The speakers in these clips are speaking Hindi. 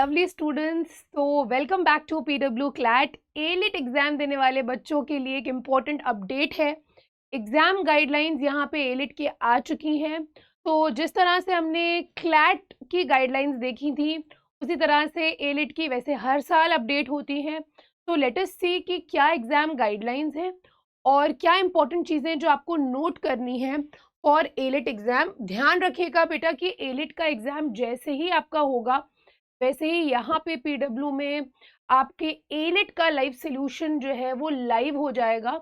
लवली स्टूडेंट्स, तो welcome back to PW CLAT. AILET exam देने वाले बच्चों के लिए एक इम्पॉर्टेंट अपडेट है। एग्जाम गाइडलाइंस यहाँ पे एलिट की आ चुकी हैं। तो जिस तरह से हमने क्लैट की गाइडलाइंस देखी थी उसी तरह से एलिट की वैसे हर साल अपडेट होती हैं। तो लेट अस सी कि क्या एग्जाम गाइडलाइंस हैं और क्या इंपॉर्टेंट चीज़ें जो आपको नोट करनी है फॉर एलिट एग्जाम। ध्यान रखिएगा बेटा कि एलिट का एग्जाम जैसे ही आपका होगा वैसे ही यहाँ पे पीडब्ल्यू में आपके एलिट का लाइव सोल्यूशन जो है वो लाइव हो जाएगा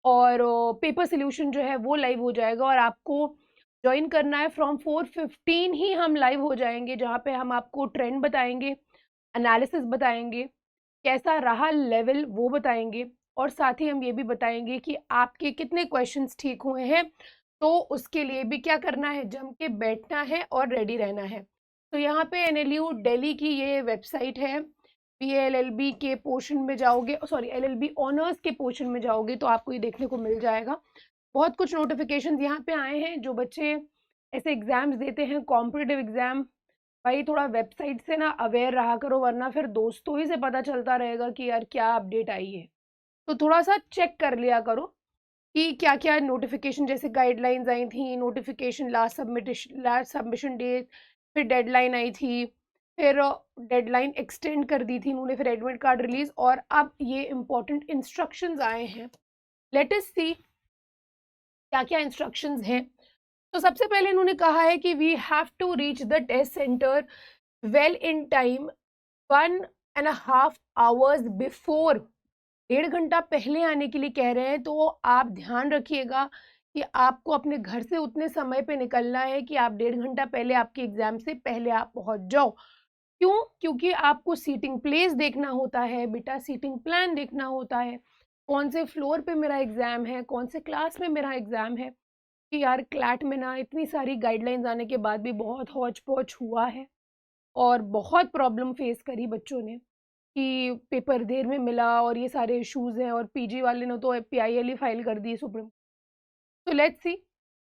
और पेपर सोल्यूशन जो है वो लाइव हो जाएगा और आपको ज्वाइन करना है। फ्रॉम 4:15 ही हम लाइव हो जाएंगे, जहाँ पे हम आपको ट्रेंड बताएंगे, एनालिसिस बताएंगे, कैसा रहा लेवल वो बताएंगे और साथ ही हम ये भी बताएंगे कि आपके कितने क्वेश्चंस ठीक हुए हैं। तो उसके लिए भी क्या करना है, जम के बैठना है और रेडी रहना है। तो यहाँ पे एनएलयू दिल्ली की ये वेबसाइट है। पीएलएलबी के पोर्शन में जाओगे, सॉरी एलएलबी ऑनर्स के पोर्शन में जाओगे तो आपको ये देखने को मिल जाएगा। बहुत कुछ नोटिफिकेशंस यहाँ पे आए हैं। जो बच्चे ऐसे एग्जाम्स देते हैं कॉम्पिटिटिव एग्जाम, भाई थोड़ा वेबसाइट से ना अवेयर रहा करो, वरना फिर दोस्तों ही से पता चलता रहेगा कि यार क्या अपडेट आई है। तो थोड़ा सा चेक कर लिया करो कि क्या क्या नोटिफिकेशन, जैसे गाइडलाइंस आई थी, नोटिफिकेशन, लास्ट सबमिशन डेट, फिर डेडलाइन आई थी, फिर डेडलाइन एक्सटेंड कर दी थी उन्होंने, फिर एडमिट कार्ड रिलीज और अब ये इंपॉर्टेंट इंस्ट्रक्शंस आए हैं। लेट अस सी क्या क्या इंस्ट्रक्शंस हैं। तो सबसे पहले इन्होंने कहा है कि we have to reach the test centre well in time 1.5 hours before. 1.5 घंटा पहले आने के लिए कह रहे हैं। तो आप ध्यान रखिएगा कि आपको अपने घर से उतने समय पे निकलना है कि आप 1.5 घंटा पहले, आपके एग्जाम से पहले आप पहुंच जाओ। क्यों? क्योंकि आपको सीटिंग प्लेस देखना होता है बेटा, सीटिंग प्लान देखना होता है, कौन से फ्लोर पे मेरा एग्जाम है, कौन से क्लास में मेरा एग्जाम है। कि यार क्लैट में ना इतनी सारी गाइडलाइंस आने के बाद भी बहुत हौच पौच हुआ है और बहुत प्रॉब्लम फेस करी बच्चों ने कि पेपर देर में मिला और ये सारे इश्यूज हैं, और पीजी वाले ने तो पीआईएल ही फाइल कर दी सुप्रीम। तो let's see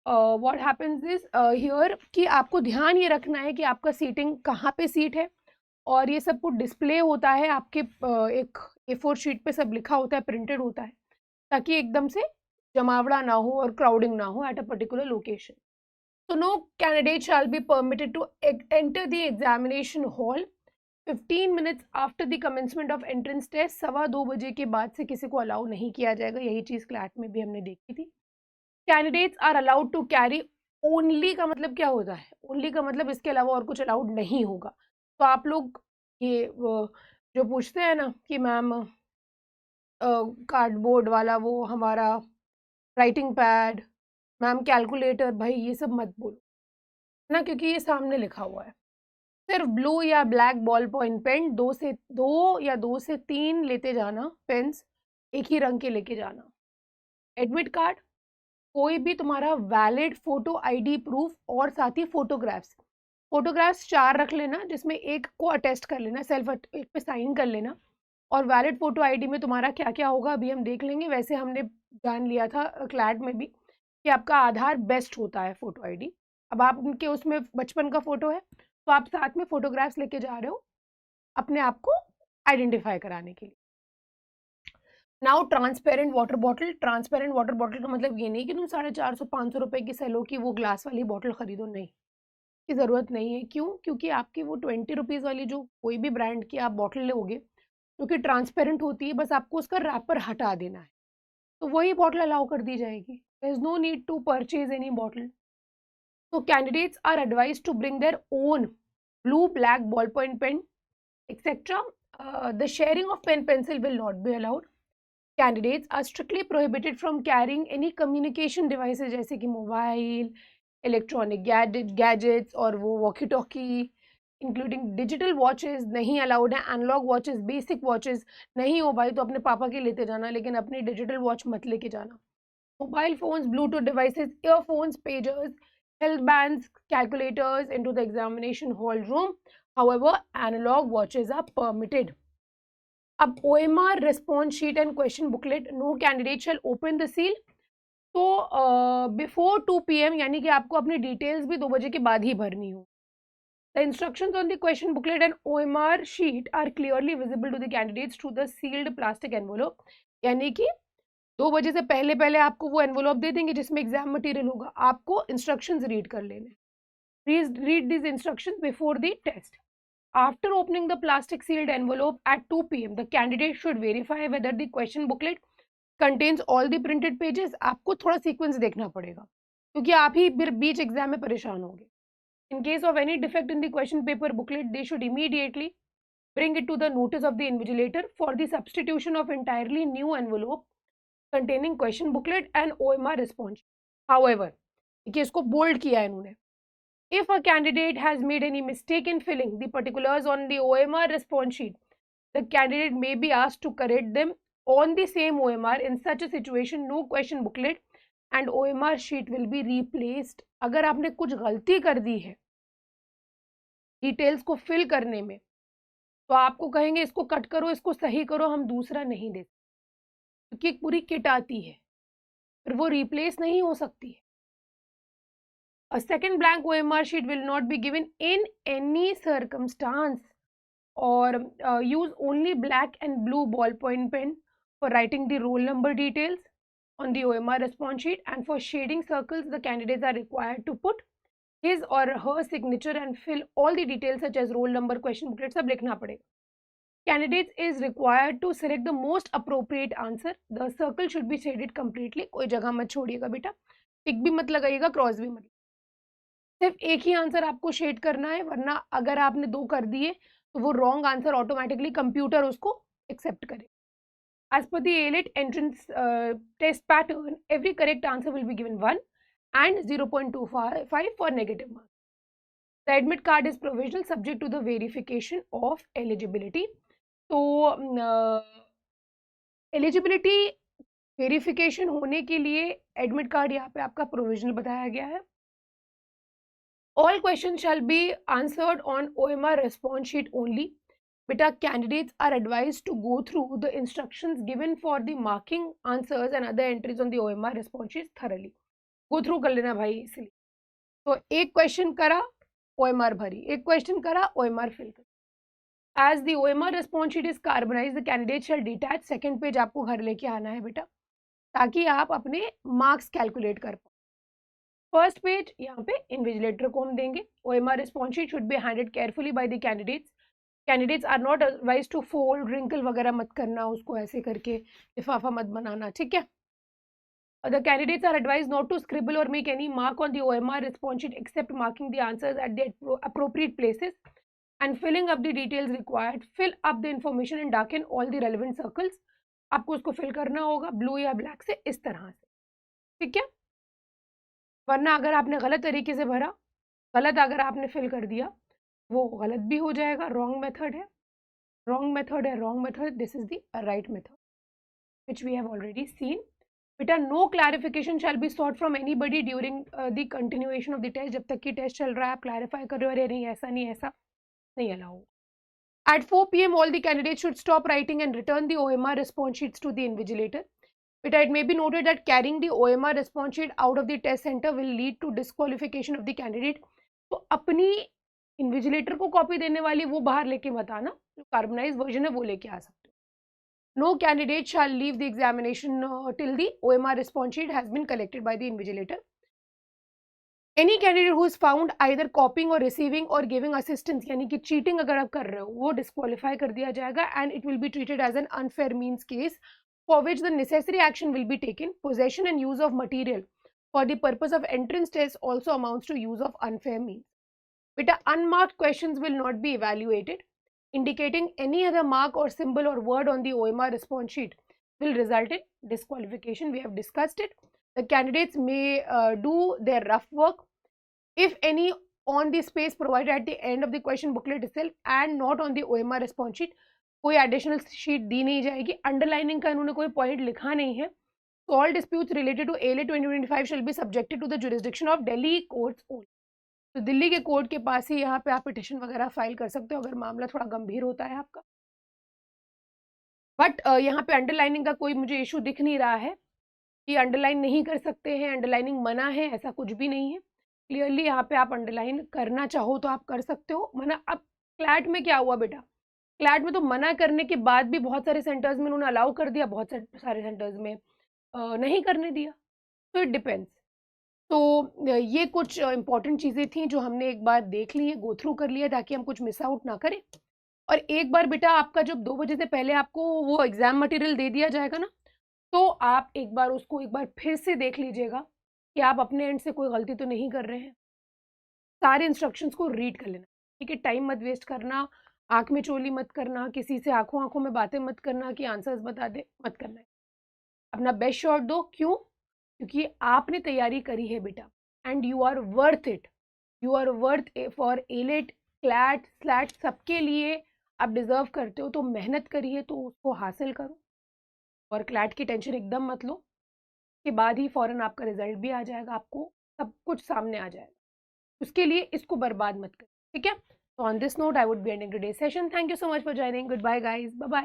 what happens is here कि आपको ध्यान ये रखना है कि आपका सीटिंग कहाँ पे सीट है और ये सब कुछ डिस्प्ले होता है आपके एक A4 शीट पे सब लिखा होता है, प्रिंटेड होता है, ताकि एकदम से जमावड़ा ना हो और क्राउडिंग ना हो at a particular location. So no candidate shall be permitted to enter the examination hall 15 minutes after the commencement of entrance test। 2:15 बजे के बाद से किसी को अलाउ नहीं किया जाएगा। यही चीज़ क्लैट में भी हमने देखी थी। Candidates are allowed to carry, only का मतलब क्या होता है? ओनली का मतलब इसके अलावा और कुछ अलाउड नहीं होगा। तो आप लोग ये जो पूछते हैं ना कि मैम कार्डबोर्ड वाला वो हमारा राइटिंग पैड, मैम कैलकुलेटर, भाई ये सब मत बोलो ना, क्योंकि ये सामने लिखा हुआ है। सिर्फ ब्लू या ब्लैक बॉल पॉइंट पेन, 2 से 3 लेते जाना, पेन्स एक ही रंग के लेके जाना। एडमिट कार्ड, कोई भी तुम्हारा वैलिड फोटो आईडी प्रूफ और साथ ही फोटोग्राफ्स। फोटोग्राफ्स 4 रख लेना, जिसमें एक को अटेस्ट कर लेना, सेल्फ एक पे साइन कर लेना। और वैलिड फोटो आईडी में तुम्हारा क्या क्या होगा अभी हम देख लेंगे। वैसे हमने जान लिया था क्लैट में भी कि आपका आधार बेस्ट होता है फोटो आईडी। अब आप उनके उसमें बचपन का फोटो है तो आप साथ में फोटोग्राफ्स लेके जा रहे हो अपने आप को आइडेंटिफाई कराने के लिए। Now transparent water bottle. Transparent water bottle का मतलब ये नहीं कि तुम 450-500 रुपए की सेलो की वो ग्लास वाली बॉटल खरीदो, नहीं, की ज़रूरत नहीं है। क्यों? क्योंकि आपकी वो 20 रुपीज़ वाली जो कोई भी ब्रांड की आप बॉटल लोगे जो कि ट्रांसपेरेंट होती है, बस आपको उसका रैपर हटा देना है, तो वही बॉटल अलाउ कर दी जाएगी। There is no need to purchase any bottle. So candidates are advised to bring their own blue, black, ballpoint pen, etc. The sharing of pen pencil will not be allowed. Candidates are strictly prohibited from carrying any communication devices जैसे कि मोबाइल, इलेक्ट्रॉनिक गैजेट्स और वो walkie talkie, including digital watches नहीं अलाउड है। एनालॉग वॉचेस, बेसिक वॉचेस नहीं हो भाई तो अपने पापा के लेते जाना, लेकिन अपनी डिजिटल वॉच मत लेके जाना। Mobile phones, Bluetooth devices, earphones, pagers, health bands, calculators into the examination hall room. However, analog watches are permitted. अब OMR response sheet and question booklet, no candidate shall open the seal. तो बिफोर 2 PM यानी कि आपको अपनी डिटेल्स भी 2 बजे के बाद ही भरनी हो। The instructions on the question booklet and OMR sheet are clearly visible to the candidates through the sealed plastic envelope. यानी कि 2 बजे से पहले पहले आपको वो एनवलप दे देंगे जिसमें एग्जाम मटेरियल होगा, आपको इंस्ट्रक्शंस रीड कर लेने. Please read these instructions before the test. After opening the plastic sealed envelope at 2 p.m, the candidate should verify whether the question booklet contains all the printed pages. आपको थोड़ा सीक्वेंस देखना पड़ेगा क्योंकि आप ही बीच एग्जाम में परेशान होंगे. In case of any defect in the question paper booklet, they should immediately bring it to the notice of the invigilator for the substitution of entirely new envelope containing question booklet and OMR response. However, देखिए इसको बोल्ड किया है इन्होंने. If a candidate has made any mistake in filling the particulars on the OMR response sheet, the candidate may be asked to correct them on the same OMR. In such a situation, no question booklet and OMR sheet will be replaced. अगर आपने कुछ गलती कर दी है डिटेल्स को फिल करने में तो आपको कहेंगे इसको कट करो, इसको सही करो, हम दूसरा नहीं देते क्योंकि एक पूरी किट आती है, फिर वो रिप्लेस नहीं हो सकती है. A second blank OMR sheet will not be given in any circumstance, or use only black and blue ballpoint pen for writing the roll number details on the OMR response sheet, and for shading circles the candidates are required to put his or her signature and fill all the details such as roll number, question booklet, सब लिखना पड़ेगा. Candidates is required to select the most appropriate answer. The circle should be shaded completely. कोई जगह मत छोड़िएगा बेटा, टिक भी मत लगाइएगा, क्रॉस भी मत. सिर्फ एक ही आंसर आपको शेड करना है, वरना अगर आपने 2 कर दिए तो वो रॉन्ग आंसर ऑटोमेटिकली कंप्यूटर उसको एक्सेप्ट करे. As per the AILET entrance test pattern, every correct answer will be given 1 and 0.25 for negative marks. The admit card is provisional subject to the verification of eligibility. तो एलिजिबिलिटी वेरिफिकेशन होने के लिए एडमिट कार्ड यहाँ पे आपका प्रोविजनल बताया गया है. All questions shall be answered on OMR response sheet only. Beta, candidates are advised to go through the instructions given for the marking answers and other entries on the OMR response sheet thoroughly. Go through कर लेना भाई इसलिए. तो एक क्वेश्चन करा OMR भरी, एक क्वेश्चन करा OMR फिल कर. As the OMR response sheet is carbonized, the candidate shall detach second page आपको घर लेके आना है बेटा, ताकि आप अपने मार्क्स कैलकुलेट कर पाओ. फर्स्ट पेज यहाँ पे इन्विजिलेटर को हम देंगे. OMR response sheet should be handled carefully by the candidates. Candidates are not advised to fold, wrinkle वगैरह मत करना, उसको ऐसे करके लिफाफा मत बनाना, ठीक है. The candidates are advised not to scribble or make any mark on the OMR response sheet except marking the answers at the appropriate places and filling up the details required. Fill up the information and darken all the relevant circles. आपको उसको फिल करना होगा ब्लू या ब्लैक से, इस तरह से, ठीक है. वरना अगर आपने गलत तरीके से भरा, गलत अगर आपने फिल कर दिया, वो गलत भी हो जाएगा. रॉन्ग मेथड है, रॉन्ग मेथड है, wrong method. This is the right method which we have already seen. बेटा, no clarification shall be sought from anybody during the continuation of the test. जब तक कि टेस्ट चल रहा है आप क्लैरिफाई कर रहे हो, अरे नहीं ऐसा नहीं, ऐसा नहीं allow. At 4 p.m, all the candidates should stop writing and return the OMR response sheets to the invigilator. But it may be noted that carrying the OMR response sheet out of the test center will lead to disqualification of the candidate. तो अपनी इन्विजिलेटर को कॉपी देने वाली वो बाहर लेके मत आना, जो कार्बनाइज वर्जन है वो लेके आ सकते हो. No candidate shall leave the examination till the OMR response sheet has been collected by the invigilator. Any candidate who is found either copying or receiving or giving assistance, यानी कि cheating अगर आप कर रहे हो, वो disqualify कर दिया जाएगा and it will be treated as an unfair means case for which the necessary action will be taken. Possession and use of material for the purpose of entrance test also amounts to use of unfair means. Beta, unmarked questions will not be evaluated. Indicating any other mark or symbol or word on the OMR response sheet will result in disqualification. We have discussed it. The candidates may do their rough work, if any, on the space provided at the end of the question booklet itself and not on the OMR response sheet. कोई additional sheet दी नहीं जाएगी. Underlining का इन्होंने कोई point लिखा नहीं है. So all disputes related to AILET 2025 shall be subjected to the jurisdiction of Delhi courts only. तो दिल्ली के कोर्ट के पास ही यहाँ पे आप पिटिशन वगैरह फाइल कर सकते हो अगर मामला थोड़ा गंभीर होता है आपका. बट यहाँ पे अंडरलाइनिंग का कोई मुझे इशू दिख नहीं रहा है कि अंडरलाइन नहीं कर सकते हैं, अंडरलाइनिंग मना है, ऐसा कुछ भी नहीं है. क्लियरली यहाँ पे आप अंडरलाइन करना चाहो तो आप कर सकते हो। मना अब क्लैट में क्या हुआ बेटा, क्लैट में तो मना करने के बाद भी बहुत सारे सेंटर्स में उन्होंने अलाउ कर दिया, बहुत सारे सेंटर्स में नहीं करने दिया। तो इट डिपेंड्स। तो ये कुछ इंपॉर्टेंट चीज़ें थी जो हमने एक बार देख ली है, गो थ्रू कर लिया, ताकि हम कुछ मिस आउट ना करें। और एक बार बेटा आपका जब 2 बजे से पहले आपको वो एग्ज़ाम मटेरियल दे दिया जाएगा ना, तो आप एक बार उसको एक बार फिर से देख लीजिएगा कि आप अपने एंड से कोई गलती तो नहीं कर रहे हैं। सारे इंस्ट्रक्शंस को रीड कर लेना, ठीक है? टाइम मत वेस्ट करना, आँख में चोली मत करना, किसी से आँखों-आँखों में बातें मत करना कि आंसर्स बता दे, मत करना है। अपना बेस्ट शॉट दो, क्यों? क्योंकि आपने तैयारी करी है बेटा, and you are worth it. You are worth for AILET, CLAT, SLAT, सबके लिए आप डिज़र्व करते हो, तो मेहनत करिए तो उसको हासिल करो। और क्लैट की टेंशन एकदम मत लो, के बाद ही फ़ौरन आपका रिज़ल्ट भी आ जाएगा, आपको सब कुछ सामने आ जाएगा। उसके लिए इसको बर्बाद मत करिए, ठीक है? So on this note, I would be ending today's session. Thank you so much for joining. Goodbye, guys. Bye bye.